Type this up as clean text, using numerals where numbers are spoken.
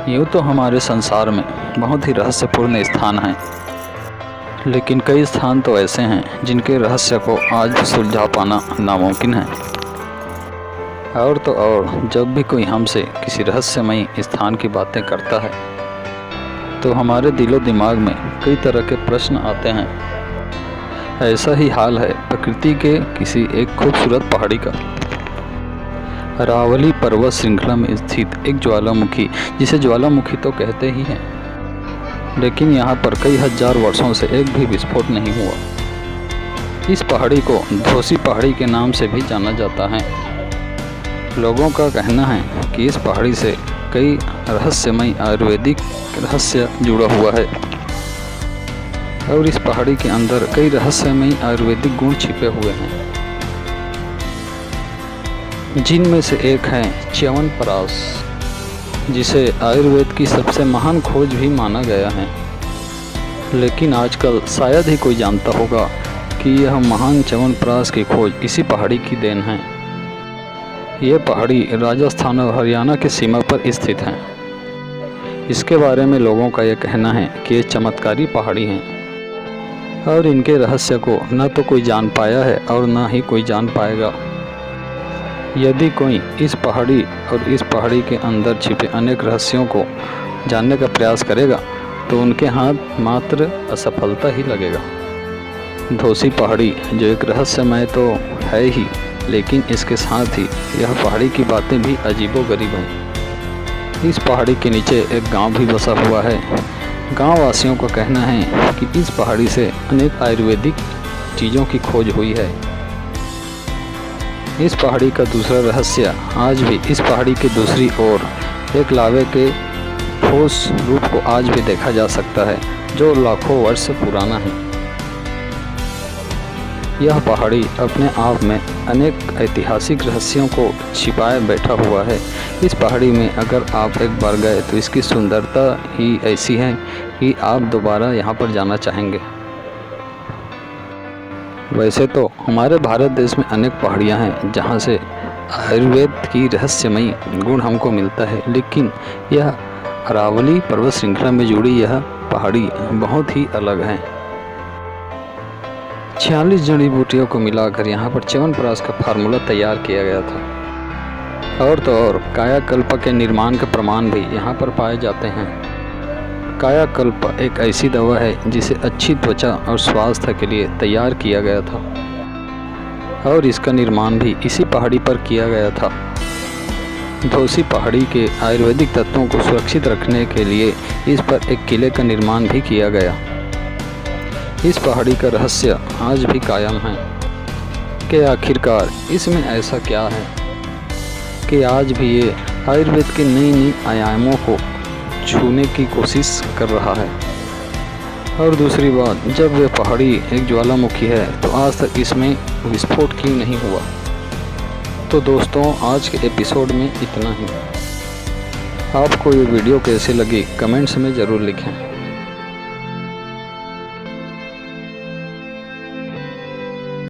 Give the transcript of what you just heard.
यूँ तो हमारे संसार में बहुत ही रहस्यपूर्ण स्थान हैं, लेकिन कई स्थान तो ऐसे हैं जिनके रहस्य को आज भी सुलझा पाना नामुमकिन है। और तो और जब भी कोई हमसे किसी रहस्यमयी स्थान की बातें करता है तो हमारे दिलो दिमाग में कई तरह के प्रश्न आते हैं। ऐसा ही हाल है प्रकृति के किसी एक खूबसूरत पहाड़ी का। अरावली पर्वत श्रृंखला में स्थित एक ज्वालामुखी, जिसे ज्वालामुखी तो कहते ही हैं, लेकिन यहाँ पर कई हजार वर्षों से एक भी विस्फोट नहीं हुआ। इस पहाड़ी को धोसी पहाड़ी के नाम से भी जाना जाता है। लोगों का कहना है कि इस पहाड़ी से कई रहस्यमय आयुर्वेदिक रहस्य जुड़ा हुआ है और इस पहाड़ी के अंदर कई रहस्यमय आयुर्वेदिक गुण छिपे हुए हैं, जिनमें से एक है च्यवनप्राश, जिसे आयुर्वेद की सबसे महान खोज भी माना गया है। लेकिन आजकल शायद ही कोई जानता होगा कि यह महान च्यवनप्राश की खोज इसी पहाड़ी की देन है। यह पहाड़ी राजस्थान और हरियाणा की सीमा पर स्थित है। इसके बारे में लोगों का यह कहना है कि ये चमत्कारी पहाड़ी हैं और इनके रहस्य को न तो कोई जान पाया है और न ही कोई जान पाएगा। यदि कोई इस पहाड़ी और इस पहाड़ी के अंदर छिपे अनेक रहस्यों को जानने का प्रयास करेगा तो उनके हाथ मात्र असफलता ही लगेगा। धोसी पहाड़ी जो एक रहस्यमय तो है ही, लेकिन इसके साथ ही यह पहाड़ी की बातें भी अजीबोगरीब हैं। इस पहाड़ी के नीचे एक गांव भी बसा हुआ है। गांव वासियों का कहना है कि इस पहाड़ी से अनेक आयुर्वेदिक चीज़ों की खोज हुई है। इस पहाड़ी का दूसरा रहस्य, आज भी इस पहाड़ी की दूसरी ओर एक लावे के ठोस रूप को आज भी देखा जा सकता है, जो लाखों वर्ष पुराना है। यह पहाड़ी अपने आप में अनेक ऐतिहासिक रहस्यों को छिपाए बैठा हुआ है। इस पहाड़ी में अगर आप एक बार गए तो इसकी सुंदरता ही ऐसी है कि आप दोबारा यहाँ पर जाना चाहेंगे। वैसे तो हमारे भारत देश में अनेक पहाड़ियाँ हैं जहाँ से आयुर्वेद की रहस्यमयी गुण हमको मिलता है, लेकिन यह अरावली पर्वत श्रृंखला में जुड़ी यह पहाड़ी बहुत ही अलग है। 46 जड़ी बूटियों को मिलाकर यहाँ पर च्यवनप्राश का फार्मूला तैयार किया गया था। और तो और कायाकल्प के निर्माण के प्रमाण भी यहाँ पर पाए जाते हैं। कायाकल्प एक ऐसी दवा है जिसे अच्छी त्वचा और स्वास्थ्य के लिए तैयार किया गया था और इसका निर्माण भी इसी पहाड़ी पर किया गया था। धोसी पहाड़ी के आयुर्वेदिक तत्वों को सुरक्षित रखने के लिए इस पर एक किले का निर्माण भी किया गया। इस पहाड़ी का रहस्य आज भी कायम है कि आखिरकार इसमें ऐसा क्या है कि आज भी ये आयुर्वेद के नई नई आयामों को छूने की कोशिश कर रहा है। और दूसरी बात, जब यह पहाड़ी एक ज्वालामुखी है तो आज तक इसमें विस्फोट क्यों नहीं हुआ। तो दोस्तों, आज के एपिसोड में इतना ही। आपको ये वीडियो कैसे लगी कमेंट्स में ज़रूर लिखें।